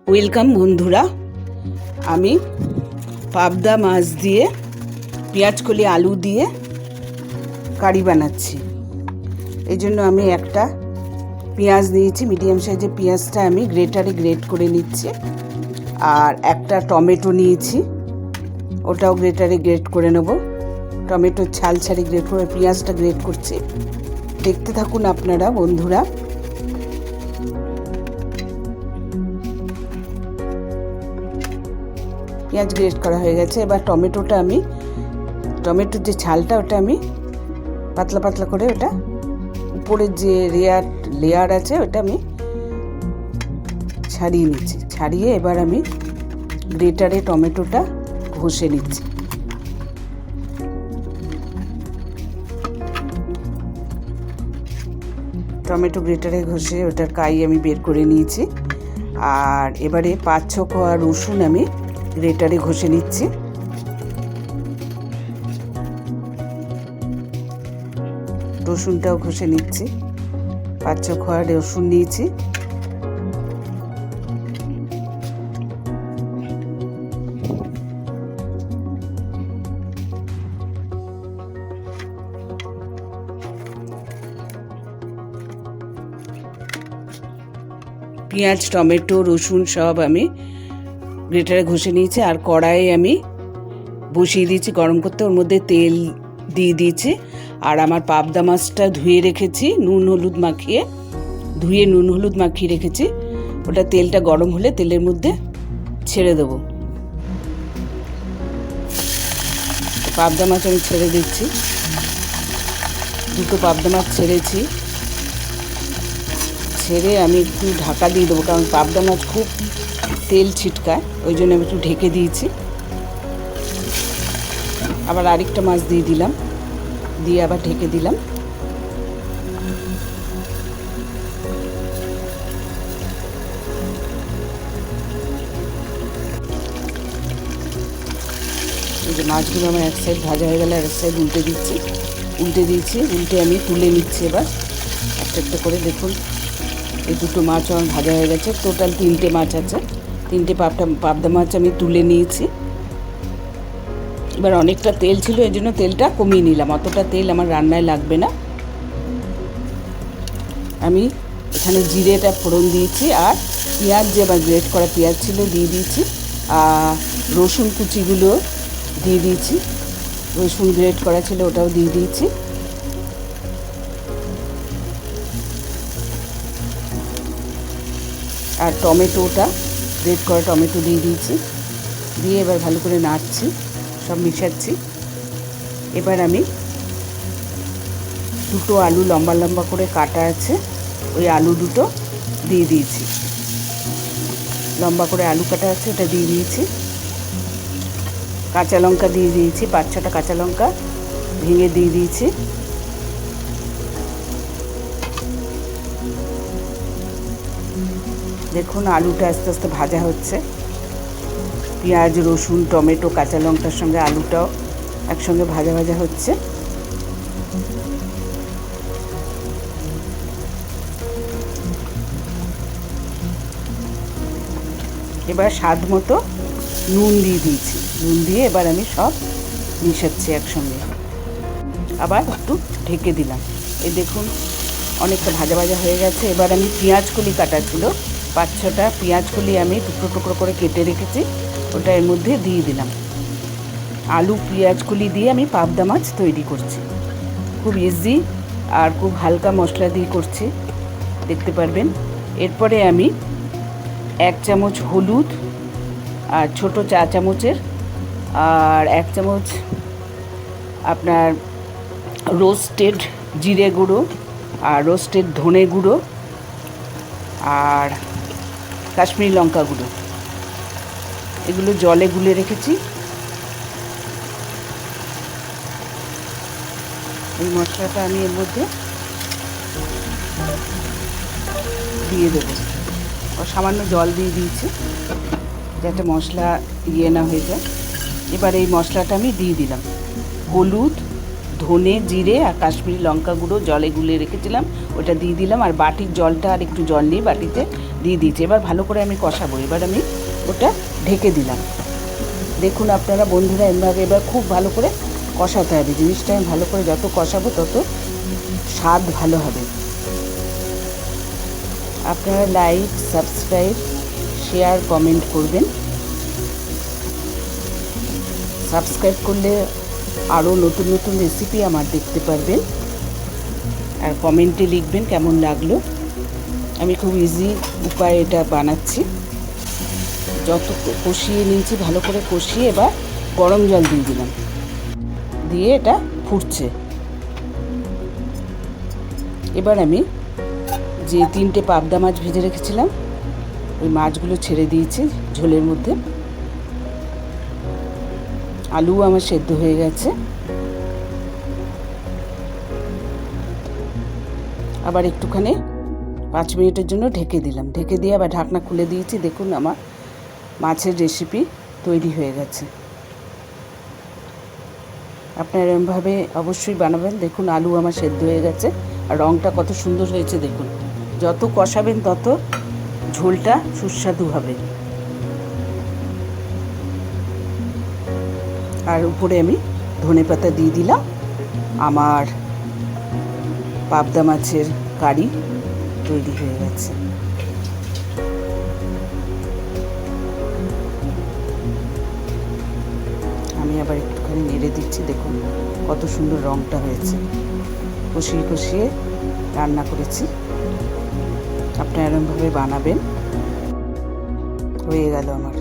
Welcome বন্ধুরা। আমি পাবদা মাছ দিয়ে পেঁয়াজকলি আলু দিয়ে কারি বানাচ্ছি। এই জন্য আমি একটা পেঁয়াজ নিয়েছি, মিডিয়াম সাইজের পেঁয়াজটা আমি গ্রেটারে গ্রেট করে নিচ্ছি। আর একটা টমেটো নিয়েছি, ওটাও গ্রেটারে গ্রেট করে নেব। টমেটোর ছাল ছাড়ি গ্রেট করে পেঁয়াজটা গ্রেট করছি। দেখতে থাকুন আপনারা বন্ধুরা। পেঁয়াজ গ্রেট করা হয়ে গেছে। এবার টমেটোর যে ছালটা ওটা আমি পাতলা পাতলা করে ওটা উপরের যে লেয়ার আছে ওটা আমি ছাড়িয়ে নিচ্ছি। ছাড়িয়ে এবার আমি গ্রেটারে টমেটোটা ঘষে নিচ্ছি। টমেটো গ্রেটারে ঘষে ওটার কাই আমি বের করে নিয়েছি। আর এবারে 5-6 কোয়া রসুন আমি গ্রেটারে ঘষে নিচ্ছি। রসুনটাও ঘষে নিচ্ছি। 5-6 কোয়া রসুন নিয়েছি। পেঁয়াজ, টমেটো, রসুন সব আমি গ্রেটারে ঘষে নিয়েছি। আর কড়াইয়ে আমি বসিয়ে দিয়েছি গরম করতে, ওর মধ্যে তেল দিয়ে দিয়েছি। আর আমার পাবদা মাছটা ধুয়ে রেখেছি, নুন হলুদ মাখিয়ে রেখেছি। ওটা তেলটা গরম হলে তেলের মধ্যে ছেড়ে দেবো। পাবদা মাছ আমি ছেড়ে দিচ্ছি। 2টো পাবদা মাছ ছেড়েছি। ছেড়ে আমি একটু ঢাকা দিয়ে দেবো, কারণ পাবদা মাছ খুব তেল ছিটকায়, ওই জন্য আমি একটু ঢেকে দিয়েছি। আবার আরেকটা মাছ দিয়ে দিলাম, দিয়ে আবার ঢেকে দিলাম। এই যে মাছগুলো আমার এক সাইড ভাজা হয়ে গেলে আর এক সাইড উল্টে দিয়েছি। উল্টে আমি তুলে নিচ্ছি এবার একটা একটা করে। দেখুন এই 2টো মাছ আমার ভাজা হয়ে গেছে। টোটাল 3টে মাছ আছে। 3টে পাবদা মাছ আমি তুলে নিয়েছি। এবার অনেকটা তেল ছিল, এই জন্য তেলটা কমিয়ে নিলাম। অতটা তেল আমার রান্নায় লাগবে না। আমি এখানে জিরেটা ফোড়ন দিয়েছি, আর পেঁয়াজ যে আবার গ্রেট করা পেঁয়াজ ছিল দিয়ে দিয়েছি। আর রসুন কুচিগুলো দিয়ে দিয়েছি। রসুন গ্রেট করা ছিল ওটাও দিয়ে দিয়েছি। আর টমেটোটা গ্রেট করা টমেটো দিয়ে দিয়েছি। দিয়ে এবার ভালো করে নাড়ছি, সব মিশাচ্ছি। এবার আমি 2টো আলু লম্বা লম্বা করে কাটা আছে, ওই আলু 2টো দিয়ে দিয়েছি। লম্বা করে আলু কাটা আছে ওটা দিয়ে দিয়েছি। কাঁচা লঙ্কা দিয়ে দিয়েছি, 5-6টা কাঁচা লঙ্কা ভেঙে দিয়ে দিয়েছি। দেখুন আলুটা আস্তে আস্তে ভাজা হচ্ছে। পেঁয়াজ, রসুন, টমেটো, কাঁচা লঙ্কার সঙ্গে আলুটাও একসঙ্গে ভাজা ভাজা হচ্ছে। এবার স্বাদ মতো নুন দিয়ে দিয়েছি। নুন দিয়ে এবার আমি সব মিশাচ্ছি একসঙ্গে। আবার একটু ঢেকে দিলাম। এই দেখুন অনেকটা ভাজা ভাজা হয়ে গেছে। এবার আমি পেঁয়াজকলি কাটা ছিল 5-6টা পেঁয়াজকলি আমি টুকরো টুকরো করে কেটে রেখেছি, ওটা এর মধ্যে দিয়ে দিলাম। আলু পেঁয়াজকলি দিয়ে আমি পাবদা মাছ তৈরি করছি। খুব ইজি আর খুব হালকা মশলা দিয়ে করছি, দেখতে পারবেন। এরপরে আমি 1 চামচ হলুদ, আর ছোটো চা চামচের, আর 1 চামচ আপনার রোস্টেড জিরে গুঁড়ো, আর রোস্টেড ধনে গুঁড়ো, আর কাশ্মীরি লঙ্কা গুঁড়ো, এগুলো জলে গুলে রেখেছি। এই মশলাটা আমি এর মধ্যে দিয়ে দেবো। সামান্য জল দিয়ে দিয়েছি যাতে মশলা না হয়ে যায়। এবার এই মশলাটা আমি দিয়ে দিলাম। হলুদ, ধনে, জিরে আর কাশ্মীরি লঙ্কা গুঁড়ো জলে গুলে রেখেছিলাম, ওটা দিয়ে দিলাম, আর বাটির জলটা আর একটু জল নিয়ে বাটিতে দিয়ে দিয়েছি। এবার ভালো করে আমি কষাবো। এবার আমি ওটা ঢেকে দিলাম। দেখুন আপনারা বন্ধুরা, এভাবে এবার খুব ভালো করে কষাতে হবে জিনিসটা। আমি ভালো করে যত কষাবো তত স্বাদ ভালো হবে। আপনারা লাইক, সাবস্ক্রাইব, শেয়ার, কমেন্ট করবেন। সাবস্ক্রাইব করলে আরও নতুন নতুন রেসিপি আমার দেখতে পারবেন। আর কমেন্টে লিখবেন কেমন লাগলো। আমি খুব ইজি উপায়ে এটা বানাচ্ছি। যত কষিয়ে নিয়েছি, ভালো করে কষিয়ে এবার গরম জল দিয়ে দিলাম, দিয়ে এটা ফুটছে। এবার আমি যে 3টে পাবদা মাছ ভেজে রেখেছিলাম ওই মাছগুলো ছেড়ে দিয়েছি ঝোলের মধ্যে। আলুও আমার সেদ্ধ হয়ে গেছে। আবার একটুখানি 5 মিনিটের জন্য ঢেকে দিলাম। ঢেকে দিয়ে আবার ঢাকনা খুলে দিয়েছি। দেখুন আমার মাছের রেসিপি তৈরি হয়ে গেছে। আপনারা এরকমভাবে অবশ্যই বানাবেন। দেখুন আলু আমার সেদ্ধ হয়ে গেছে, আর রঙটা কত সুন্দর হয়েছে দেখুন। যত কষাবেন তত ঝোলটা সুস্বাদু হবে। আর উপরে আমি ধনেপাতা দিয়ে দিলাম। আমার পাবদা মাছের কারি তৈরি হয়ে গেছে। আমি আবার একটুখানি নেড়ে দিচ্ছি। দেখুন কত সুন্দর রঙটা হয়েছে। কষিয়ে কষিয়ে রান্না করেছি। আপনারা এরকমভাবে বানাবেন। হয়ে গেল আমার।